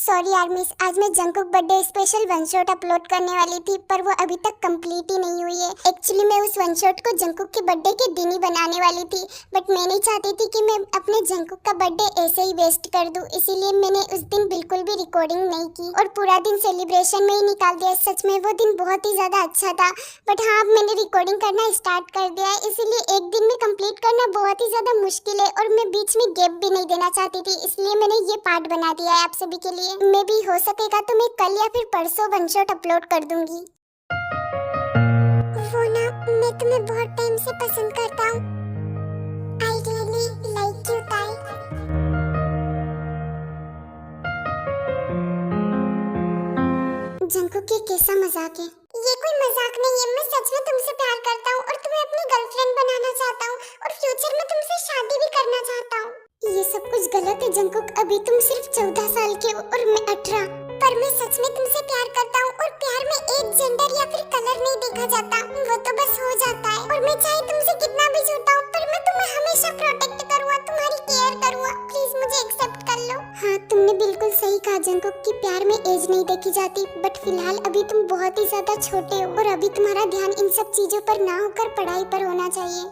Sorry यार miss, आज मैं Jungkook birthday special one shot upload करने वाली थी पर वो अभी तक कंप्लीट ही नहीं हुई है। एक्चुअली मैं उस वन शॉट को जंकुक के बर्थडे के दिन ही बनाने वाली थी, बट मैं नहीं चाहती थी कि मैं अपने जंकुक का बर्थडे ऐसे ही वेस्ट कर दूं, इसीलिए मैंने उस दिन बिल्कुल भी रिकॉर्डिंग नहीं की और पूरा दिन सेलिब्रेशन में ही निकाल दिया। सच में वो दिन बहुत ही ज्यादा अच्छा था, बट हाँ अब मैंने रिकॉर्डिंग करना स्टार्ट कर दिया है, इसीलिए एक दिन में कंप्लीट करना बहुत ही ज्यादा मुश्किल है और मैं बीच में गैप भी नहीं देना चाहती थी, इसलिए मैंने ये पार्ट बना दिया है आप सभी के लिए। मैं भी हो सकेगा तो मैं कल या फिर परसों वन शॉट अपलोड कर दूंगी। वो ना, मैं तुम्हें बहुत टाइम से पसंद करता हूँ। आई रियली लाइक यू ताई। जंकुक ये कैसा मजाक है? ये कोई मजाक नहीं है, मैं सच में तुमसे प्यार करता हूँ और तुम्हें अपनी गर्लफ्रेंड बनाना चाहता हूँ और फ्यूचर में तुमसे शादी भी करना चाहता हूँ। ये सब कुछ गलत है जंकुक, अभी तुम सिर्फ 14 साल के हो और मैं 18। पर मैं सच में तुमसे प्यार करता हूँ और प्यार में एज, जेंडर या फिर कलर नहीं देखा जाता, वो तो बस हो जाता है। और मैं चाहे तुमसे कितना भी छोटा हूँ पर मैं तुम्हें हमेशा प्रोटेक्ट करूँगा, तुम्हारी केयर करूँगा। प्लीज मुझे एक्सेप्ट कर लो। हाँ तुमने बिल्कुल सही कहा जंकुक कि प्यार में एज नहीं देखी जाती, बट फिलहाल अभी तुम बहुत ही ज्यादा छोटे हो और अभी तुम्हारा ध्यान इन सब चीजों पर ना होकर पढ़ाई पर होना चाहिए।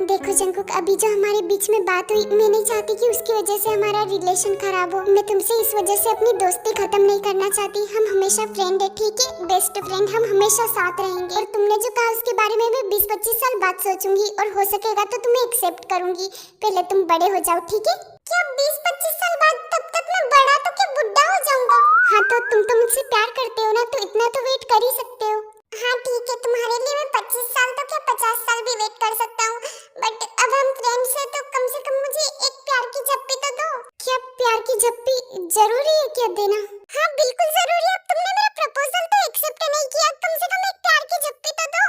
देखो जंकुक, अभी जो हमारे बीच में बात हुई, मैं नहीं चाहती कि उसकी वजह से हमारा रिलेशन खराब हो। मैं तुमसे इस वजह से अपनी दोस्ती खत्म नहीं करना चाहती। हम हमेशा फ्रेंड है, ठीक है? बेस्ट फ्रेंड, हम हमेशा साथ रहेंगे। और तुमने जो कहा उसके बारे में मैं 20-25 साल बाद सोचूंगी और हो सकेगा तो तुम्हें एक्सेप्ट करूंगी। पहले तुम बड़े हो जाओ, ठीक है? क्या 20-25 साल बाद? तब तक मैं बड़ा तो क्या बुढ़ा हो जाऊंगा? हाँ तो तुम तो मुझसे प्यार करते हो ना, तो इतना तो वेट कर ही सकते हो। हाँ ठीक है, तुम्हारे लिए मैं 25 साल तो क्या 50 साल भी वेट कर सकता हूँ, बट अब हम फ्रेंड्स हैं तो कम से कम मुझे एक प्यार की झप्पी तो दो। क्या प्यार की झप्पी जरूरी है क्या देना? हाँ बिल्कुल जरूरी है। अब तुमने मेरा प्रपोजल तो एक्सेप्ट नहीं किया, कम से कम एक प्यार की झप्पी तो दो।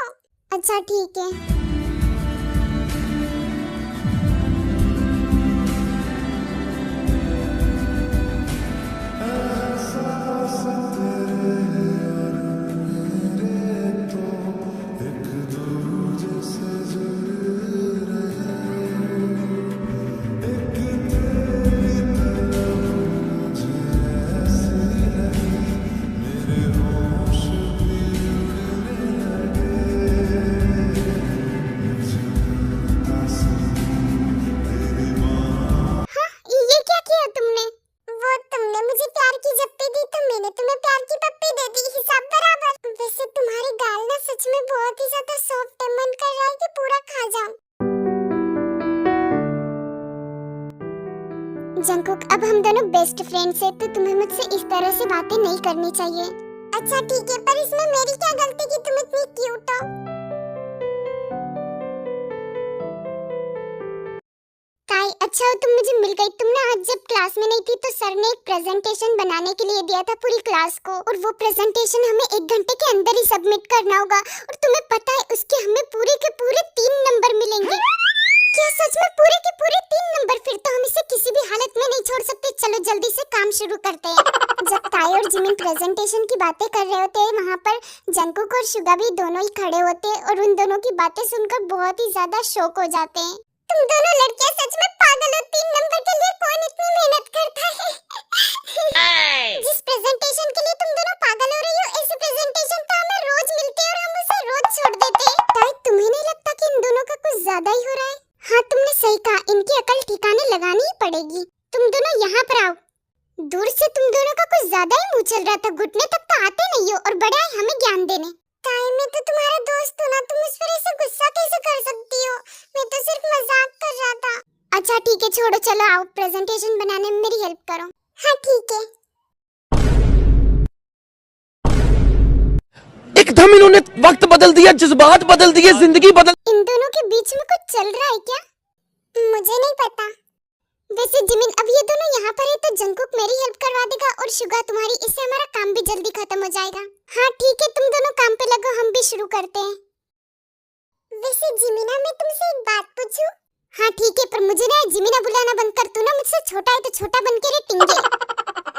अच्छा ठीक है। जंकुक, अब हम दोनों बेस्ट फ्रेंड्स हैं, तो तुम्हें मुझसे इस तरह से बातें नहीं करनी चाहिए। अच्छा ठीक है, पर इसमें मेरी क्या गलती कि तुम इतनी क्यूट हो? काई, अच्छा हो तुम मुझे मिल गई। तुम ना आज जब क्लास में नहीं थी तो सर ने एक प्रेजेंटेशन बनाने के लिए दिया था पूरी क्लास को, और वो प्रेजेंटेशन हमें 1 घंटे के अंदर ही सबमिट करना होगा, और तुम्हें पता है उसके हमें पूरे के पूरे 3 नंबर मिलेंगे। क्या सच में पूरे के पूरे 3 नंबर? फिर तो हम इसे किसी भी हालत में नहीं छोड़ सकते। चलो जल्दी से काम शुरू करते हैं। जब ताई और जिमिन प्रेजेंटेशन की बातें कर रहे होते हैं, वहाँ पर जंकुक और शुगा भी दोनों ही खड़े होते हैं और उन दोनों की बातें सुनकर बहुत ही ज्यादा शॉक हो जाते हैं। तुम दोनों लड़कियां सच में पागल हो। 3 नंबर के लिए कौन इतनी मेहनत करता है? जिस प्रेजेंटेशन के लिए तुम दोनों पागल हो रही हो, ऐसे प्रेजेंटेशन तो हमें रोज मिलते और हम उसे रोज छोड़ देते। ताई, तुम्हें नहीं लगता कि इन दोनों का कुछ ज्यादा ही हो रहा है? हाँ तुमने सही कहा, इनकी अकल ठिकाने लगानी ही पड़ेगी। तुम दोनों यहाँ पर आओ। दूर से तुम दोनों का कुछ ज्यादा ही मुंह चल रहा था, घुटने तक तो आते नहीं हो और बड़े आए हमें ज्ञान देने। ताई, मैं तो तुम्हारा दोस्त हूँ ना, तुम इस पर ऐसे गुस्सा कैसे कर सकती हो? मैं तो सिर्फ मजाक कर रहा था। अच्छा ठीक है, छोड़ो, चलो आओ प्रेजेंटेशन बनाने में मेरी हेल्प करो। हाँ ठीक है। एकदम इन्होंने वक्त बदल दिया, जज्बात बदल दिए, जिंदगी बदल। इन दोनों के बीच में कुछ चल रहा है क्या? मुझे नहीं पता। वैसे जिमिन, अब ये दोनों यहाँ पर है तो जंकुक मेरी हेल्प करवा देगा और शुगा तुम्हारी, इससे हमारा काम भी जल्दी खत्म हो जाएगा। हाँ ठीक है, तुम दोनों काम पे लगो, हम भी शुरू करते हैं। वैसे जिमिना, मैं तुमसे एक बात पूछूं? हाँ ठीक है, पर मुझे ना जिमिना बुलाना बंद कर। तू ना मुझसे छोटा है तो छोटा बन के रे टिंगे।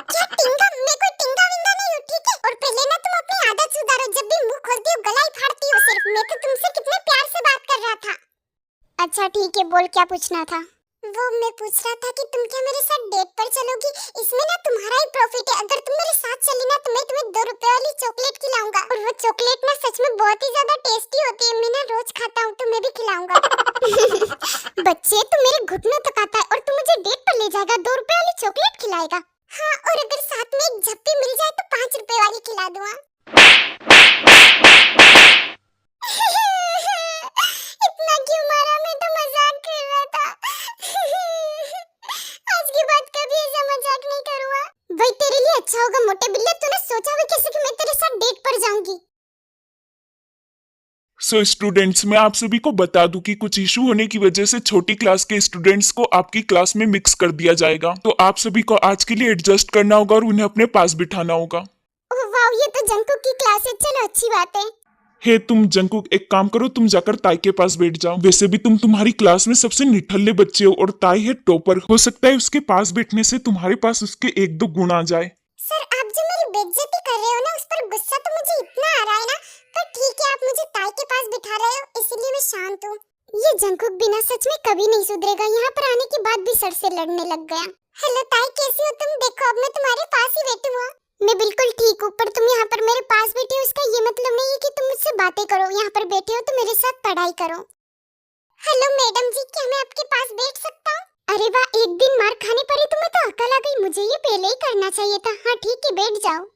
क्या टिंगा? मैं कोई टिंगा विंगा नहीं हूँ, ठीक है? और पहले ना तुम अपनी आदत सुधारो, जब भी मुंह खोलती हो गला ही फाड़ती हो सिर्फ। मैं तो तुमसे कितने प्यार से बात कर रहा था। अच्छा ठीक है, बोल क्या पूछना था? वो मैं पूछ रहा था कि तुम क्या मेरे साथ डेट पर चलोगी? इसमें ना तुम्हारा ही प्रॉफिट है। अगर तुम मेरे साथ चली ना तो मैं तुम्हें 2 रुपए वाली चॉकलेट खिलाऊंगा, और वो चॉकलेट ना सच में बहुत ही ज्यादा टेस्टी होती है। मैं ना रोज खाता हूँ, तो मैं भी खिलाऊंगा। बच्चे, तू मेरे घुटनों तक आता है और तू मुझे डेट पर ले जाएगा, 2 रुपए वाली चॉकलेट खिलाएगा। हाँ, और अगर साथ में एक झप्पी मिल जाए तो 5 रुपए वाली खिला दूंगा। इतना क्यों मारा? मैं तो मजाक कर रहा था। आज के बाद कभी ऐसा मजाक नहीं करूंगा। भाई तेरे लिए अच्छा होगा मोटे बिल्ले, तूने सोचा भी कैसे कि मैं तेरे साथ डेट पर जाऊंगी? सो स्टूडेंट्स, मैं आप सभी को बता दूं कि कुछ इशू होने की वजह से छोटी क्लास के स्टूडेंट्स को आपकी क्लास में मिक्स कर दिया जाएगा। तो आप सभी को आज के लिए एडजस्ट करना होगा और उन्हें अपने पास बिठाना होगा। ओह वाह, ये तो जंकुक की क्लास है। चलो अच्छी बात है। हे तुम जंकुक, एक काम करो, तुम जाकर ताई के पास बैठ जाओ। वैसे भी तुम तुम्हारी क्लास में सबसे निठल्ले बच्चे हो और ताई है टॉपर। हो सकता है उसके पास बैठने से तुम्हारे पास उसके 1-2 गुण आ जाए। सर, आप जो मेरी बेइज्जती कर रहे हो ना, उस पर गुस्सा तो मुझे इतना आ रहा है ना, पर ठीक है, आप मुझे ताई के पास बिठा रहे हो, इसलिए मैं शांत हूँ। ये जंकुक बिना सच में कभी नहीं सुधरेगा। यहाँ पर आने के बाद भी सर से लड़ने लग गया। हेलो ताई, कैसी हो तुम? देखो, अब मैं तुम्हारे पास ही बैठी हूँ। मैं बिल्कुल ठीक हूँ, पर तुम यहाँ पर मेरे पास बैठे हो, इसका ये मतलब नहीं है कि तुम मुझसे बातें करो। यहाँ पर बैठे हो तो मेरे साथ पढ़ाई करो। हेलो मैडम जी, क्या मैं आपके पास बैठ सकता हूँ? अरे वाह, एक दिन मार खाने पर ही तुम्हें तो अकल आ गई। मुझे ये पहले ही करना चाहिए था। हाँ ठीक है, बैठ जाओ।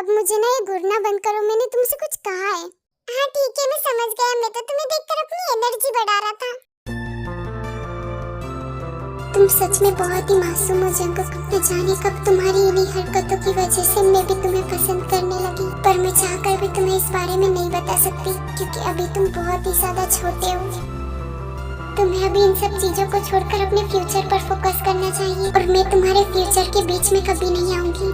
मुझे ना ये घूरना बंद करो, मैंने तुमसे कुछ कहा है। हाँ ठीक है, मैं समझ गया। मैं तो तुम्हें देखकर अपनी एनर्जी बढ़ा रहा था। तुम सच में बहुत ही मासूम हो जंकुक। न जाने कब तुम्हारी इन्हीं हरकतों की वजह से मैं भी तुम्हें पसंद करने लगी, पर मैं चाहकर भी तुम्हें इस बारे में नहीं बता सकती, क्योंकि अभी तुम बहुत ही ज्यादा छोटे हो। तुम्हें अभी इन सब चीजों को छोड़कर अपने फ्यूचर पर फोकस करना चाहिए, और मैं तुम्हारे फ्यूचर के बीच में कभी नहीं आऊंगी।